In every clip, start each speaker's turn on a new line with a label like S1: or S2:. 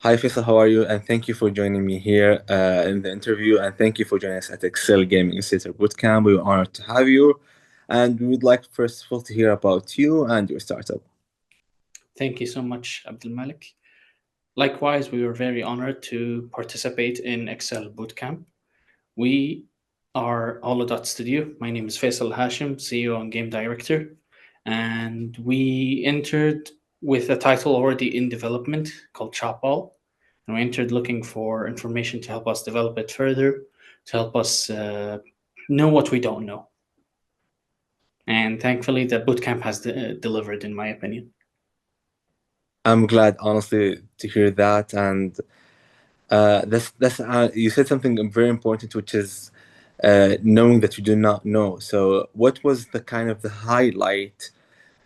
S1: Hi, Faisal, how are you? And thank you for joining me here in the interview. And thank you for joining us at Excel Gaming Accelerator Bootcamp. We're honored to have you. And we would like, first of all, to hear about you and your startup.
S2: Thank you so much, Abdul Malik. Likewise, we were very honored to participate in Excel Bootcamp. We are Holodot Studio. My name is Faisal Alhashem, CEO and Game Director. And we entered with a title already in development called Chopball. And we entered looking for information to help us develop it further, to help us know what we don't know. And thankfully, the bootcamp has delivered, in my opinion.
S1: I'm glad, honestly, to hear that. And that's you said something very important, which is knowing that you do not know. So, what was the kind of the highlight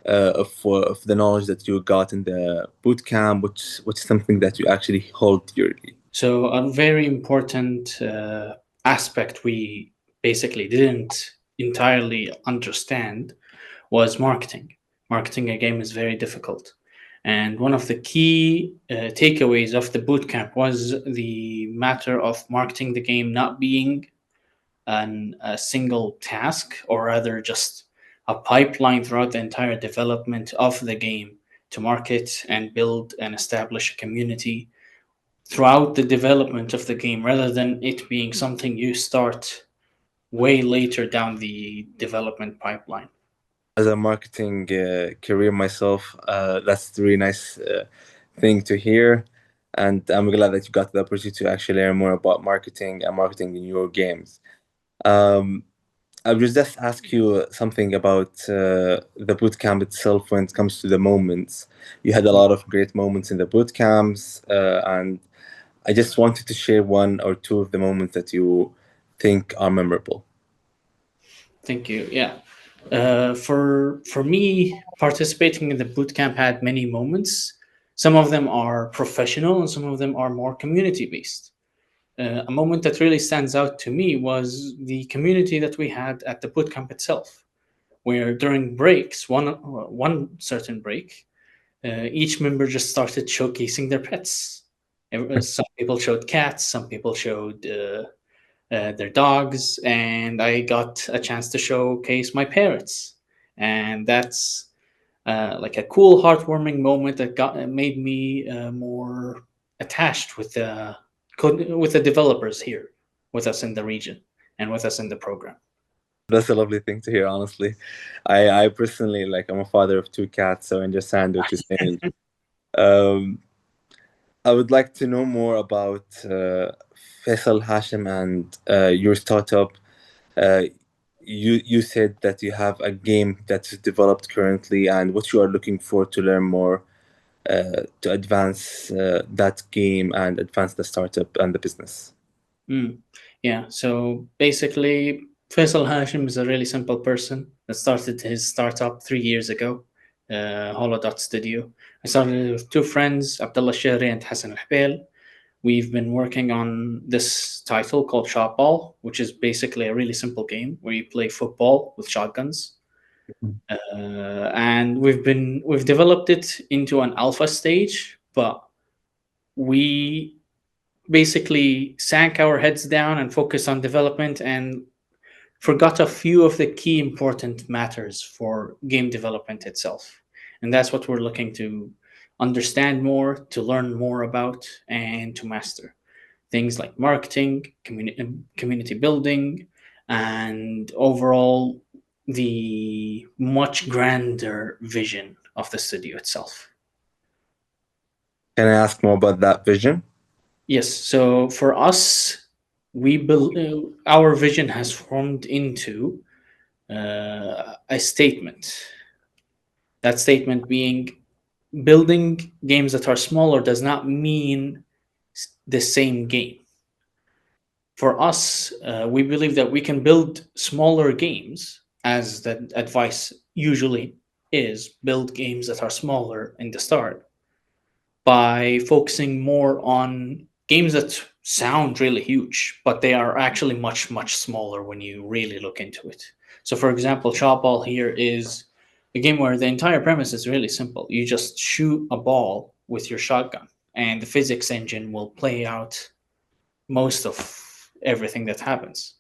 S1: of the knowledge that you got in the boot camp, which is something that you actually hold dearly?
S2: So a very important aspect we basically didn't entirely understand was marketing. Marketing a game is very difficult. And one of the key takeaways of the bootcamp was the matter of marketing the game not being a single task, or rather just a pipeline throughout the entire development of the game to market and build and establish a community throughout the development of the game, rather than it being something you start way later down the development pipeline.
S1: As a marketing career myself, that's a really nice thing to hear. And I'm glad that you got the opportunity to actually learn more about marketing and marketing in your games. Um, I will just ask you something about the boot camp itself when it comes to the moments. You had a lot of great moments in the boot camps, and I just wanted to share one or two of the moments that you think are memorable.
S2: Thank you. Yeah. For me, participating in the bootcamp had many moments. Some of them are professional, and some of them are more community based. A moment that really stands out to me was the community that we had at the bootcamp itself, where during breaks, one certain break, each member just started showcasing their pets. Some people showed cats, some people showed their dogs, and I got a chance to showcase my parrots. And that's like a cool, heartwarming moment that made me more attached with the developers here, with us in the region, and with us in the program.
S1: That's a lovely thing to hear, honestly. I personally, like, I'm a father of two cats, so I understand what you're saying. Um, I would like to know more about Faisal Hashim and your startup. Uh, you said that you have a game that's developed currently, and what you are looking for to learn more to advance that game and advance the startup and the business.
S2: Mm. Yeah, so basically, Faisal Hashim is a really simple person that started his startup 3 years ago, Holodot Studio. I started it with two friends, Abdullah Shahri and Hassan Al. We've been working on this title called Shot Ball, which is basically a really simple game where you play football with shotguns. And we've developed it into an alpha stage, but we basically sank our heads down and focused on development and forgot a few of the key important matters for game development itself. And that's what we're looking to understand more, to learn more about, and to master. Things like marketing, community building, and overall the much grander vision of the studio itself.
S1: Can I ask more about that vision?
S2: Yes, so for us, our vision has formed into a statement. That statement being, building games that are smaller does not mean the same game. For us, we believe that we can build smaller games, as the advice usually is, build games that are smaller in the start by focusing more on games that sound really huge, but they are actually much, much smaller when you really look into it. So, for example, Shot Ball here is a game where the entire premise is really simple. You just shoot a ball with your shotgun. and the physics engine will play out most of everything that happens.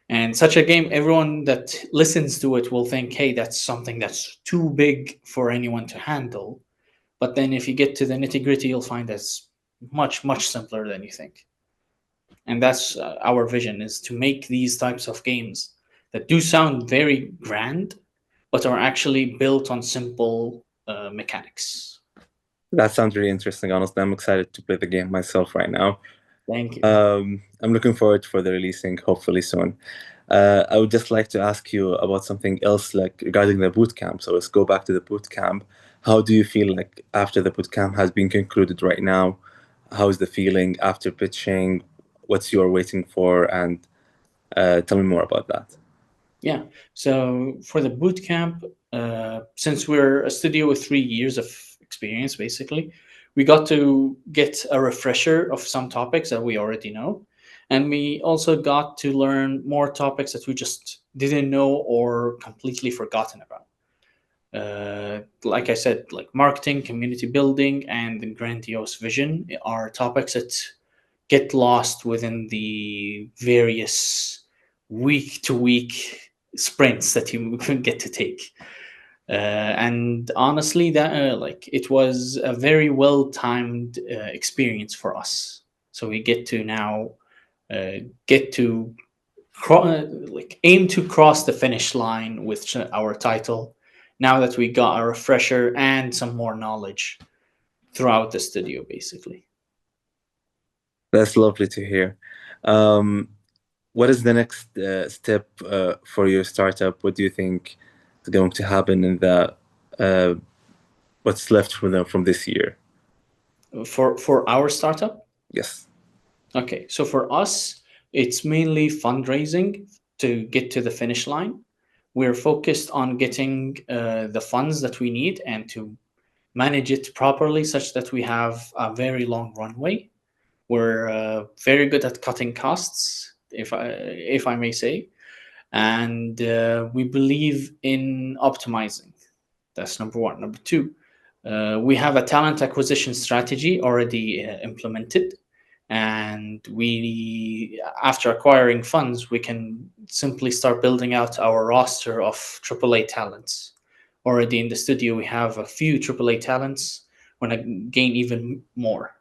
S2: And such a game, everyone that listens to it will think, hey, that's something that's too big for anyone to handle. But then if you get to the nitty gritty, you'll find that's much, much simpler than you think. And that's our vision, is to make these types of games that do sound very grand, but are actually built on simple mechanics.
S1: That sounds really interesting. Honestly, I'm excited to play the game myself right now.
S2: Thank you.
S1: I'm looking forward for the releasing hopefully soon. I would just like to ask you about something else, like regarding the bootcamp. So let's go back to the bootcamp. How do you feel like after the bootcamp has been concluded right now? How's the feeling after pitching? What's you're waiting for? And tell me more about that.
S2: Yeah. So for the boot camp, since we're a studio with 3 years of experience, basically, we got to get a refresher of some topics that we already know. And we also got to learn more topics that we just didn't know or completely forgotten about. Like I said, like marketing, community building, and the grandiose vision are topics that get lost within the various week to week sprints that you get to take. And honestly, that like it was a very well timed experience for us. So we get to now get to like aim to cross the finish line with our title. Now that we got a refresher and some more knowledge throughout the studio, basically.
S1: That's lovely to hear. Um, what is the next step for your startup? What do you think is going to happen in the uh, what's left from this year?
S2: For our startup.
S1: Yes.
S2: Okay, so for us, it's mainly fundraising to get to the finish line. We're focused on getting the funds that we need and to manage it properly such that we have a very long runway. We're very good at cutting costs, if I may say, and we believe in optimizing. That's number one. Number two, we have a talent acquisition strategy already implemented, and we, after acquiring funds, we can simply start building out our roster of AAA talents. Already in the studio, we have a few AAA talents. We're going to gain even more,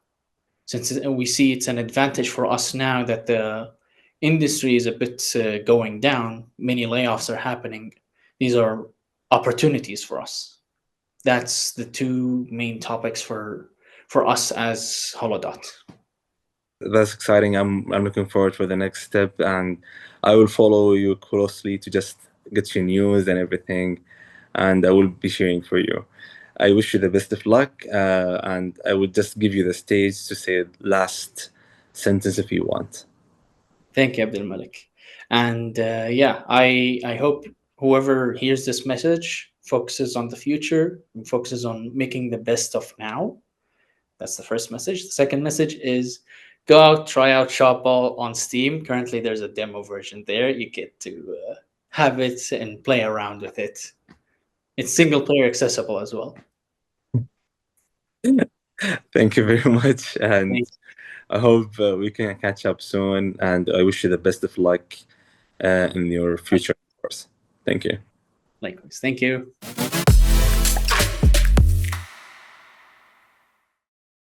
S2: since we see it's an advantage for us now that the industry is a bit going down. Many layoffs are happening. These are opportunities for us. That's the two main topics for us as Holodot.
S1: That's exciting. I'm looking forward for the next step, and I will follow you closely to just get your news and everything, and I will be cheering for you. I wish you the best of luck, and I will just give you the stage to say last sentence if you want.
S2: Thank you, Abdul Malik. And yeah, I hope whoever hears this message focuses on the future and focuses on making the best of now. That's the first message. The second message is go out, try out Shopball on Steam. Currently, there's a demo version there. You get to have it and play around with it. It's single player accessible as well.
S1: Thank you very much, and
S2: Thank
S1: I hope we can catch up soon. And I wish you the best of luck in your future course. Thank you.
S2: Likewise. Thank you.